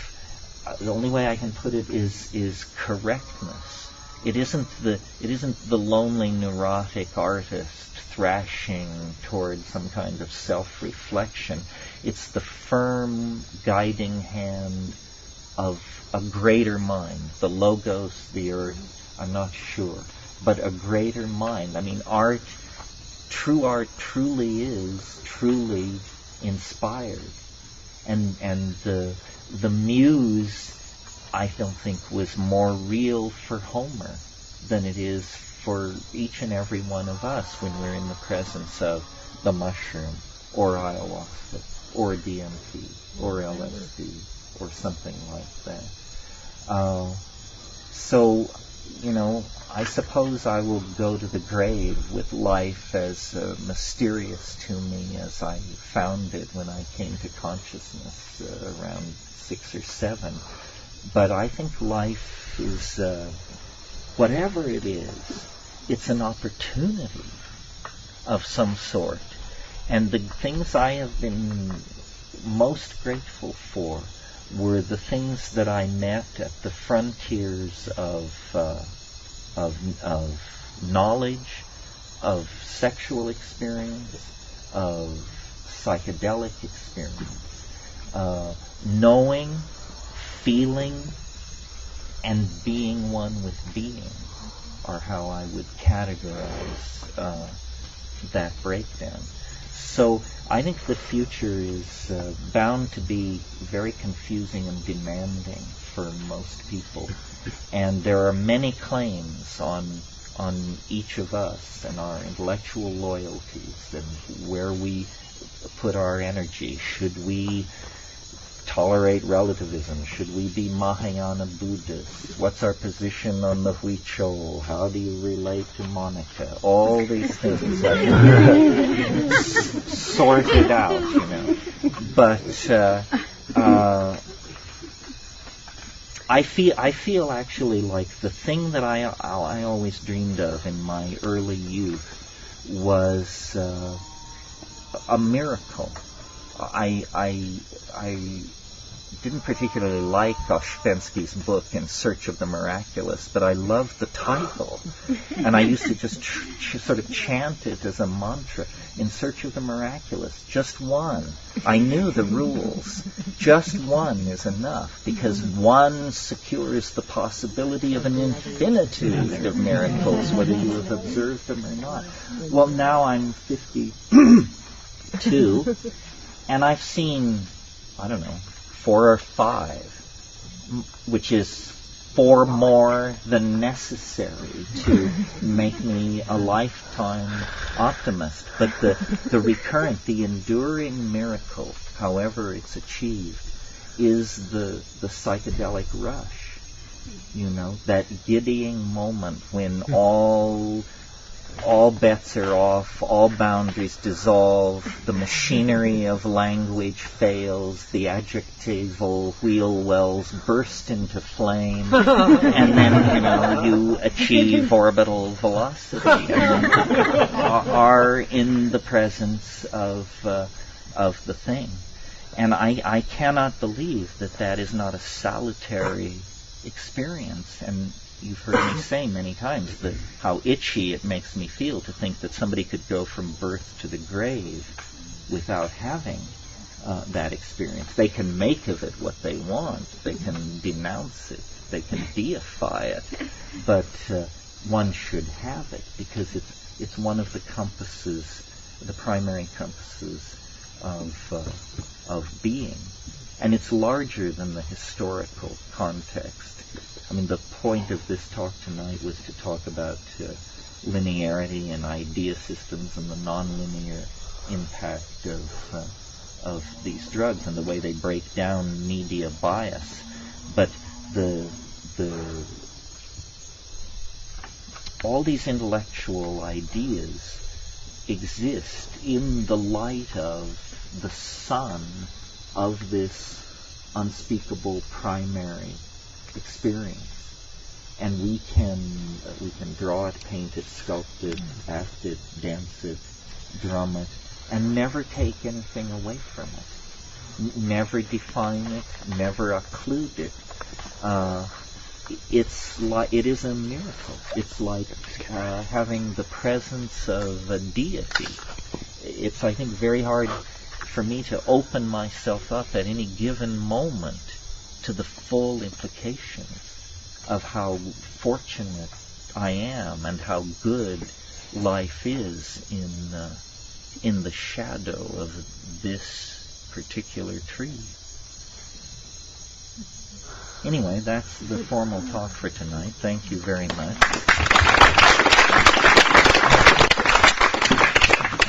the only way I can put it is correctness. It isn't the lonely neurotic artist thrashing toward some kind of self-reflection. It's the firm guiding hand of a greater mind, the logos, the earth, I'm not sure, but a greater mind. I mean, true art truly is truly inspired, and the muse, I don't think, was more real for Homer than it is for each and every one of us when we're in the presence of the mushroom or ayahuasca or DMT or LSD or something like that. So, I suppose I will go to the grave with life as mysterious to me as I found it when I came to consciousness around 6 or 7. But I think life is, whatever it is, it's an opportunity of some sort. And the things I have been most grateful for were the things that I met at the frontiers of knowledge, of sexual experience, of psychedelic experience, knowing, feeling, and being one with being are how I would categorize that breakdown. So I think the future is bound to be very confusing and demanding for most people. And there are many claims on each of us and our intellectual loyalties and where we put our energy. Should we tolerate relativism? Should we be Mahayana Buddhists? What's our position on the Huichol? How do you relate to Monica? All these things are sorted out, But I feel actually like the thing that I always dreamed of in my early youth was a miracle. I didn't particularly like Ouspensky's book, In Search of the Miraculous, but I loved the title. And I used to just sort of chant it as a mantra. In Search of the Miraculous. Just one. I knew the rules. Just one is enough, because one secures the possibility of an infinitude of miracles, whether you have observed them or not. Well, now I'm 52, and I've seen, 4 or 5, which is 4 more than necessary to make me a lifetime optimist. But the recurrent, the enduring miracle, however it's achieved, is the psychedelic rush. You know, that giddying moment when all bets are off, all boundaries dissolve, the machinery of language fails, the adjectival wheel wells burst into flame, and then, you know, you achieve orbital velocity, and are in the presence of the thing. And I cannot believe that is not a salutary experience. And you've heard me say many times that how itchy it makes me feel to think that somebody could go from birth to the grave without having that experience. They can make of it what they want. They can denounce it. They can deify it. But one should have it because it's one of the compasses, the primary compasses of being. And it's larger than the historical context. I mean, the point of this talk tonight was to talk about linearity and idea systems and the nonlinear impact of these drugs and the way they break down media bias. But all these intellectual ideas exist in the light of the sun of this unspeakable primary experience, and we can draw it, paint it, sculpt it, act it, dance it, drum it, and never take anything away from it, never define it, never occlude it. It is a miracle. It's like having the presence of a deity. It's, I think, very hard for me to open myself up at any given moment to the full implications of how fortunate I am and how good life is in the shadow of this particular tree. Anyway, that's the formal talk for tonight. Thank you very much.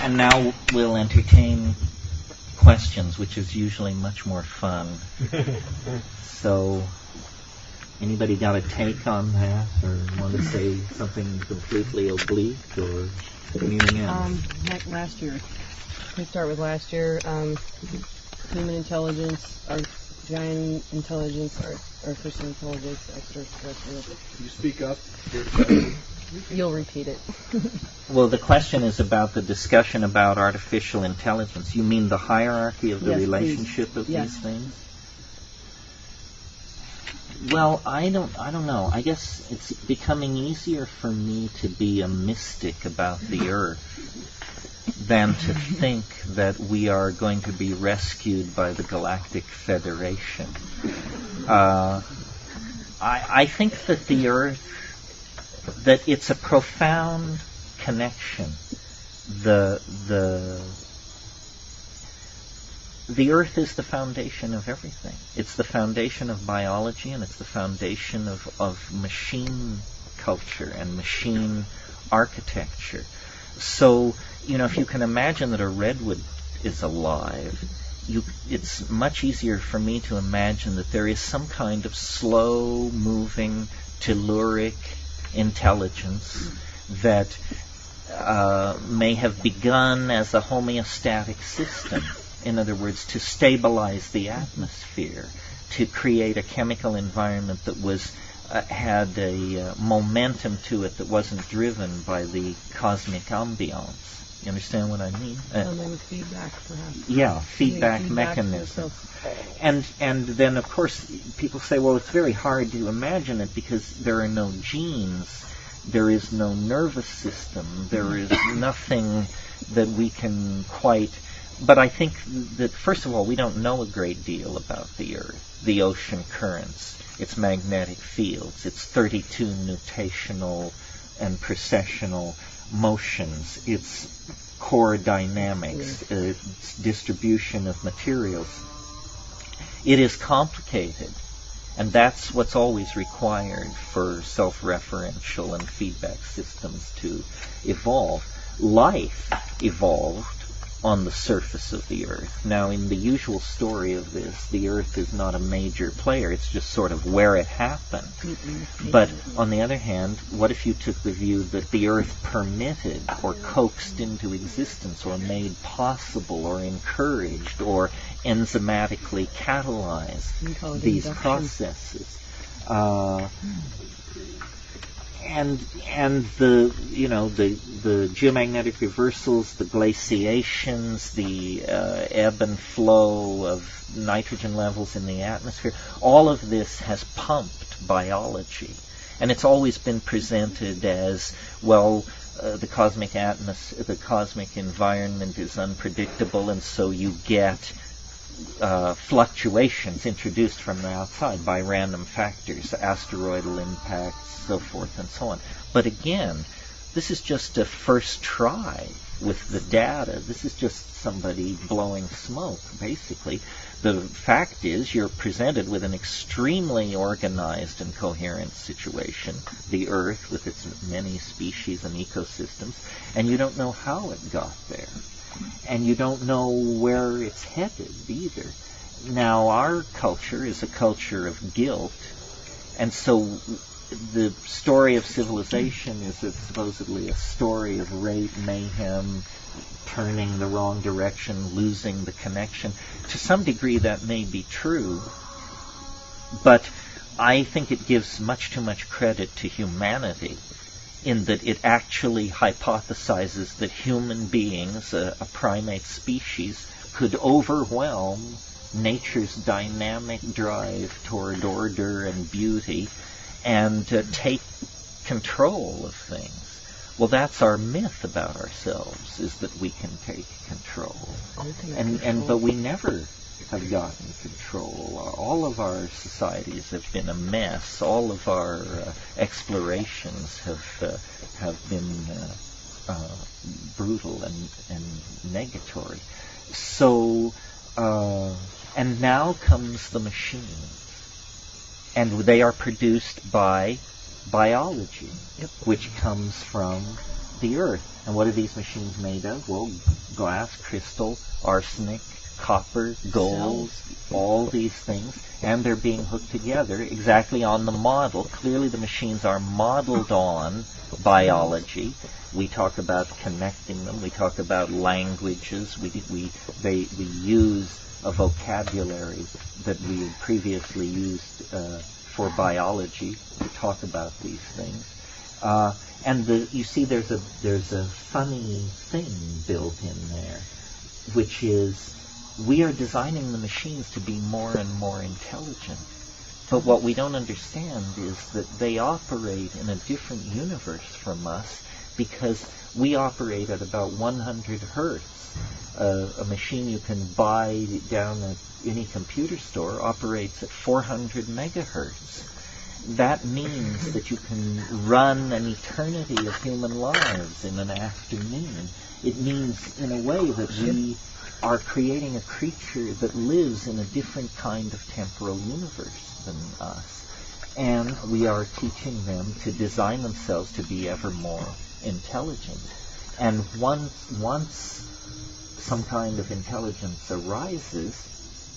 And now we'll entertain questions, which is usually much more fun. So, anybody got a take on that, or want to say something completely oblique, or anything else? Like last year. We start with last year. Human intelligence, our giant intelligence, artificial intelligence, extraterrestrial. You speak up. You'll repeat it. Well, the question is about the discussion about artificial intelligence. You mean the hierarchy of the Yes, relationship please. of Yes. these things? Well, I don't know. I guess it's becoming easier for me to be a mystic about the Earth than to think that we are going to be rescued by the Galactic Federation. I think that the Earth, that it's a profound connection. The Earth is the foundation of everything. It's the foundation of biology, and it's the foundation of machine culture and machine architecture. So, you know, if you can imagine that a redwood is alive, it's much easier for me to imagine that there is some kind of slow-moving, telluric intelligence that may have begun as a homeostatic system. In other words, to stabilize the atmosphere, to create a chemical environment that had a momentum to it that wasn't driven by the cosmic ambiance. You understand what I mean? Something with feedback, perhaps. Yeah, feedback mechanism. And then, of course, people say, well, it's very hard to imagine it because there are no genes, there is no nervous system, there is nothing that we can quite... But I think that, first of all, we don't know a great deal about the Earth, the ocean currents, its magnetic fields, its 32 nutational and precessional motions, its core dynamics, its distribution of materials. It is complicated. And that's what's always required for self-referential and feedback systems to evolve. Life evolved on the surface of the Earth. Now, in the usual story of this, the Earth is not a major player. It's just sort of where it happened. But on the other hand, what if you took the view that the Earth permitted or coaxed into existence or made possible or encouraged or enzymatically catalyzed these processes? And the the geomagnetic reversals, the glaciations, the ebb and flow of nitrogen levels in the atmosphere, all of this has pumped biology, and it's always been presented as, well, the cosmic environment is unpredictable, and so you get fluctuations introduced from the outside by random factors, asteroidal impacts, so forth and so on. But again, this is just a first try with the data. This is just somebody blowing smoke, basically. The fact is, you're presented with an extremely organized and coherent situation, the Earth with its many species and ecosystems, and you don't know how it got there. And you don't know where it's headed either. Now, our culture is a culture of guilt, and so the story of civilization is supposedly a story of rape, mayhem, turning the wrong direction, losing the connection. To some degree that may be true, but I think it gives much too much credit to humanity in that it actually hypothesizes that human beings, a primate species, could overwhelm nature's dynamic drive toward order and beauty and take control of things. Well, that's our myth about ourselves, is that we can take control. But we never have gotten control. All of our societies have been a mess. All of our explorations have been brutal and negatory. So, and now comes the machine. And they are produced by biology, which comes from the Earth. And what are these machines made of? Well, glass, crystal, arsenic, copper, gold, all these things. And they're being hooked together exactly on the model. Clearly the machines are modeled on biology. We talk about connecting them. We talk about languages. We use a vocabulary that we had previously used for biology to talk about these things. And you see there's a funny thing built in there, which is we are designing the machines to be more and more intelligent. But what we don't understand is that they operate in a different universe from us because we operate at about 100 hertz. A machine you can buy down at any computer store operates at 400 megahertz. That means that you can run an eternity of human lives in an afternoon. It means, in a way, that we are creating a creature that lives in a different kind of temporal universe than us. And we are teaching them to design themselves to be ever more intelligent. And once some kind of intelligence arises,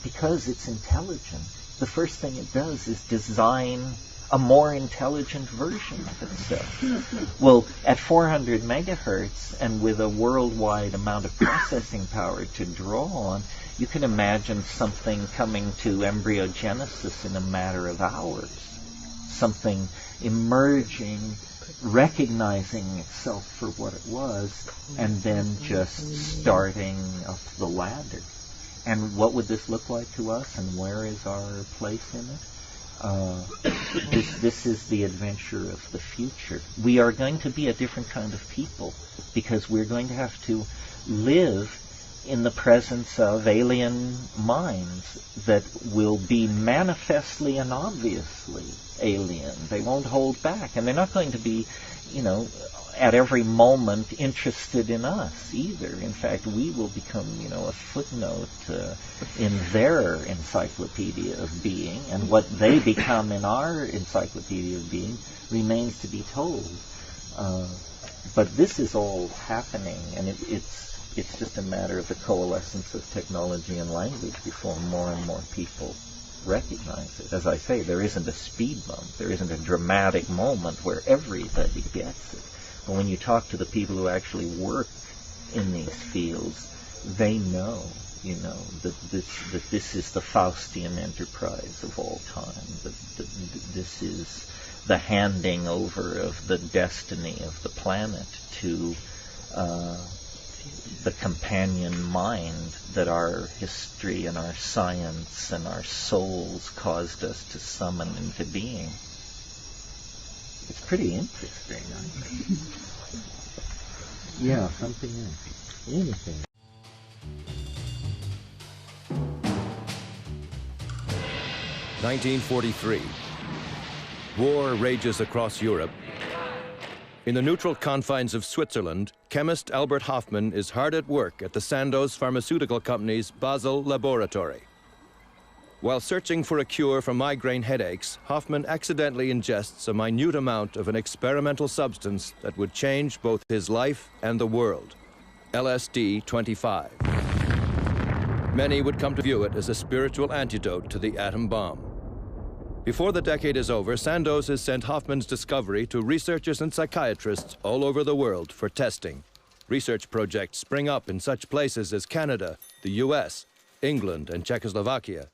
because it's intelligent, the first thing it does is design a more intelligent version of itself. Well, at 400 megahertz and with a worldwide amount of processing power to draw on, you can imagine something coming to embryogenesis in a matter of hours. Something emerging, recognizing itself for what it was, and then just starting up the ladder. And what would this look like to us, and where is our place in it? This is the adventure of the future. We are going to be a different kind of people because we're going to have to live in the presence of alien minds that will be manifestly and obviously alien. They won't hold back, and they're not going to be, at every moment interested in us either. In fact, we will become, a footnote in their encyclopedia of being, and what they become in our encyclopedia of being remains to be told. But this is all happening, and it's just a matter of the coalescence of technology and language before more and more people recognize it. As I say, there isn't a speed bump. There isn't a dramatic moment where everybody gets it. But when you talk to the people who actually work in these fields, they know, that this is the Faustian enterprise of all time. That this is the handing over of the destiny of the planet to the companion mind that our history and our science and our souls caused us to summon into being. It's pretty interesting. Yeah, something else. Anything. (1943). War rages across Europe. In the neutral confines of Switzerland, chemist Albert Hofmann is hard at work at the Sandoz Pharmaceutical Company's Basel laboratory. While searching for a cure for migraine headaches, Hofmann accidentally ingests a minute amount of an experimental substance that would change both his life and the world, LSD-25. Many would come to view it as a spiritual antidote to the atom bomb. Before the decade is over, Sandoz has sent Hofmann's discovery to researchers and psychiatrists all over the world for testing. Research projects spring up in such places as Canada, the US, England, and Czechoslovakia.